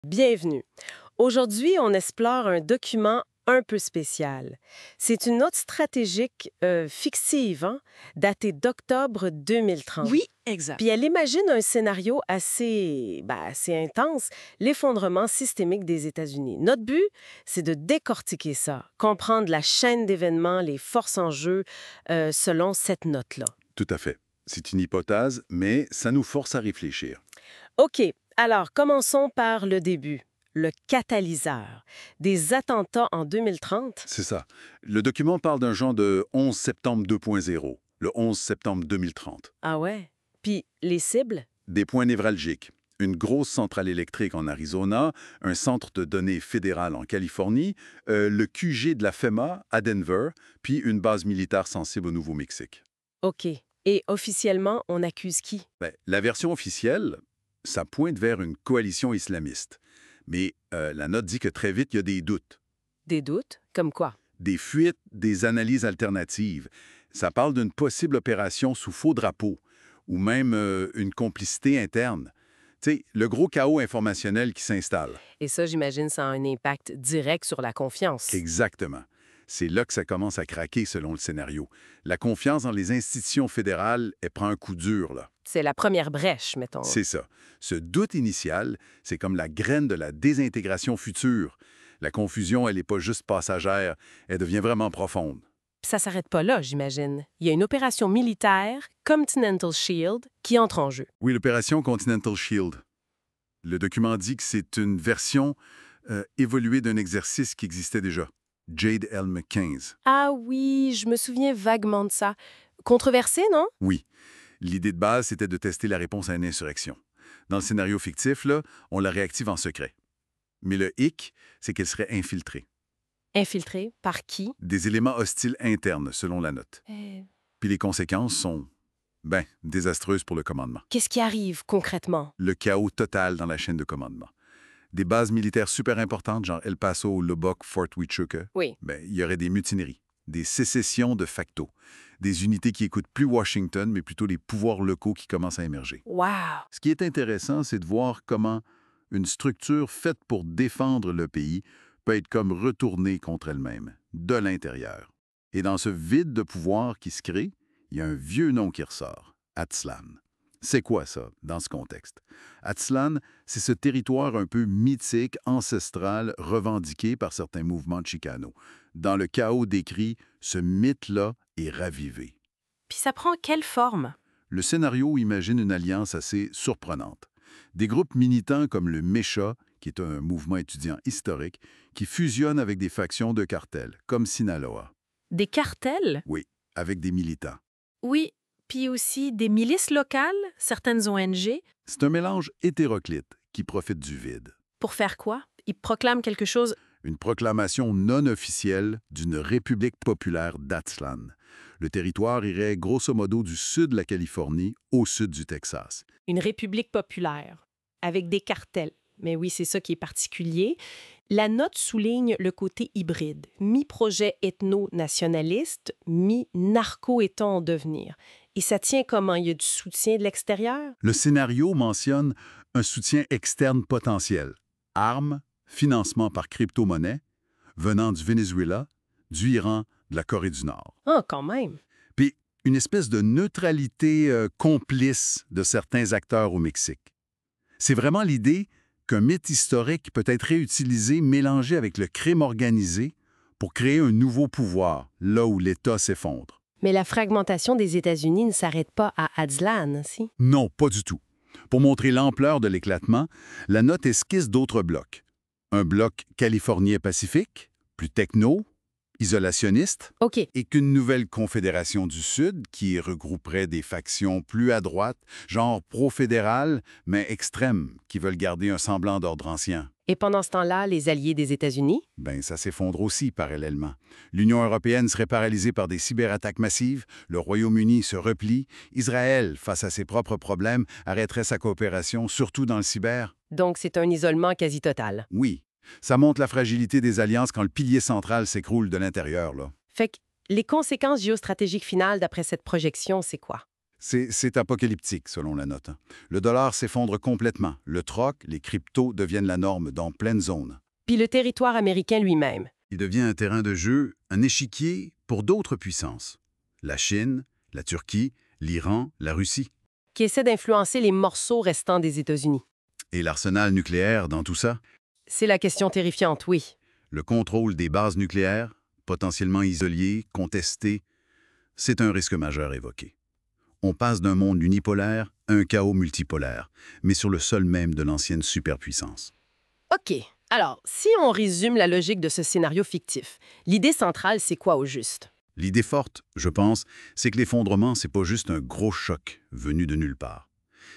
Bienvenue. Aujourd'hui, on explore un document un peu spécial. C'est une note stratégique fictive, datée d'octobre 2030. Oui, exact. Puis elle imagine un scénario assez intense, l'effondrement systémique des États-Unis. Notre but, c'est de décortiquer ça, comprendre la chaîne d'événements, les forces en jeu, selon cette note-là. Tout à fait. C'est une hypothèse, mais ça nous force à réfléchir. OK, alors commençons par le début. Le catalyseur. Des attentats en 2030? C'est ça. Le document parle d'un genre de 11 septembre 2.0, le 11 septembre 2030. Ah ouais? Puis les cibles? Des points névralgiques. Une grosse centrale électrique en Arizona, un centre de données fédéral en Californie, le QG de la FEMA à Denver, puis une base militaire sensible au Nouveau-Mexique. OK. Et officiellement, on accuse qui? La version officielle, ça pointe vers une coalition islamiste. Mais la note dit que très vite, il y a des doutes. Des doutes? Comme quoi? Des fuites, des analyses alternatives. Ça parle d'une possible opération sous faux drapeau ou même une complicité interne. Tu sais, le gros chaos informationnel qui s'installe. Et ça, j'imagine, ça a un impact direct sur la confiance. Exactement. C'est là que ça commence à craquer selon le scénario. La confiance dans les institutions fédérales, elle prend un coup dur, là. C'est la première brèche, mettons. C'est ça. Ce doute initial, c'est comme la graine de la désintégration future. La confusion, elle n'est pas juste passagère, elle devient vraiment profonde. Ça s'arrête pas là, j'imagine. Il y a une opération militaire, Continental Shield, qui entre en jeu. Oui, l'opération Continental Shield. Le document dit que c'est une version évoluée d'un exercice qui existait déjà. Jade Elm-15. Ah oui, je me souviens vaguement de ça. Controversé, non? Oui. L'idée de base, c'était de tester la réponse à une insurrection. Dans le scénario fictif, là, on la réactive en secret. Mais le hic, c'est qu'elle serait infiltrée. Infiltré par qui? Des éléments hostiles internes, selon la note. Puis les conséquences sont, désastreuses pour le commandement. Qu'est-ce qui arrive concrètement? Le chaos total dans la chaîne de commandement. Des bases militaires super importantes, genre El Paso, Lubbock, Fort Huachuca, Oui. il y aurait des mutineries, des sécessions de facto, des unités qui écoutent plus Washington, mais plutôt les pouvoirs locaux qui commencent à émerger. Wow! Ce qui est intéressant, c'est de voir comment une structure faite pour défendre le pays peut être comme retournée contre elle-même, de l'intérieur. Et dans ce vide de pouvoir qui se crée, il y a un vieux nom qui ressort, Aztlan. C'est quoi ça, dans ce contexte? Aztlan, c'est ce territoire un peu mythique, ancestral, revendiqué par certains mouvements chicanos. Dans le chaos décrit, ce mythe-là est ravivé. Puis ça prend quelle forme? Le scénario imagine une alliance assez surprenante. Des groupes militants comme le MECHA, qui est un mouvement étudiant historique, qui fusionnent avec des factions de cartels, comme Sinaloa. Des cartels? Oui, avec des militants. Oui, puis aussi des milices locales, certaines ONG. C'est un mélange hétéroclite qui profite du vide. Pour faire quoi? Ils proclament quelque chose. Une proclamation non officielle d'une république populaire d'Aztlan. Le territoire irait grosso modo du sud de la Californie au sud du Texas. Une république populaire, avec des cartels. Mais oui, c'est ça qui est particulier. La note souligne le côté hybride, mi-projet ethno-nationaliste, mi-narco-État en devenir. Et ça tient comment? Il y a du soutien de l'extérieur? Le scénario mentionne un soutien externe potentiel. Armes, financement par crypto-monnaie, venant du Venezuela, du Iran, de la Corée du Nord. Ah, quand même! Puis une espèce de neutralité complice de certains acteurs au Mexique. C'est vraiment l'idée qu'un mythe historique peut être réutilisé, mélangé avec le crime organisé pour créer un nouveau pouvoir, là où l'État s'effondre. Mais la fragmentation des États-Unis ne s'arrête pas à Aztlan, si? Non, pas du tout. Pour montrer l'ampleur de l'éclatement, la note esquisse d'autres blocs. Un bloc californien-pacifique, plus techno, isolationniste, OK. et qu'une nouvelle confédération du Sud qui regrouperait des factions plus à droite, genre pro-fédéral, mais extrêmes, qui veulent garder un semblant d'ordre ancien. Et pendant ce temps-là, les alliés des États-Unis? Ça s'effondre aussi parallèlement. L'Union européenne serait paralysée par des cyberattaques massives, le Royaume-Uni se replie, Israël, face à ses propres problèmes, arrêterait sa coopération, surtout dans le cyber. Donc, c'est un isolement quasi total. Oui, ça montre la fragilité des alliances quand le pilier central s'écroule de l'intérieur, là. Fait que les conséquences géostratégiques finales d'après cette projection, c'est quoi? C'est apocalyptique, selon la note. Le dollar s'effondre complètement. Le troc, les cryptos deviennent la norme dans pleine zone. Puis le territoire américain lui-même. Il devient un terrain de jeu, un échiquier pour d'autres puissances. La Chine, la Turquie, l'Iran, la Russie. Qui essaie d'influencer les morceaux restants des États-Unis. Et l'arsenal nucléaire dans tout ça? C'est la question terrifiante, oui. Le contrôle des bases nucléaires, potentiellement isolées, contestées, c'est un risque majeur évoqué. On passe d'un monde unipolaire à un chaos multipolaire, mais sur le sol même de l'ancienne superpuissance. OK. Alors, si on résume la logique de ce scénario fictif, l'idée centrale, c'est quoi au juste? L'idée forte, je pense, c'est que l'effondrement, c'est pas juste un gros choc venu de nulle part.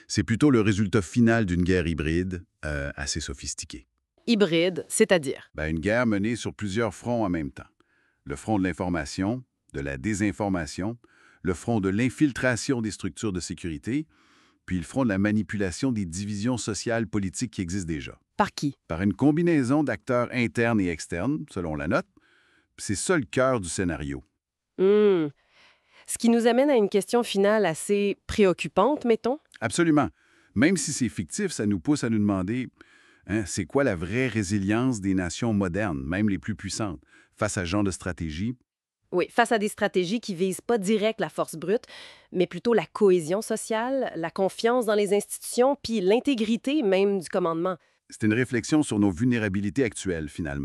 C'est plutôt le résultat final d'une guerre hybride assez sophistiquée. Hybride, c'est-à-dire? Une guerre menée sur plusieurs fronts en même temps. Le front de l'information, de la désinformation, le front de l'infiltration des structures de sécurité, puis le front de la manipulation des divisions sociales politiques qui existent déjà. Par qui? Par une combinaison d'acteurs internes et externes, selon la note. C'est ça le cœur du scénario. Ce qui nous amène à une question finale assez préoccupante, mettons. Absolument. Même si c'est fictif, ça nous pousse à nous demander c'est quoi la vraie résilience des nations modernes, même les plus puissantes, face à ce genre de stratégie? Oui, face à des stratégies qui visent pas direct la force brute, mais plutôt la cohésion sociale, la confiance dans les institutions, puis l'intégrité même du commandement. C'est une réflexion sur nos vulnérabilités actuelles, finalement.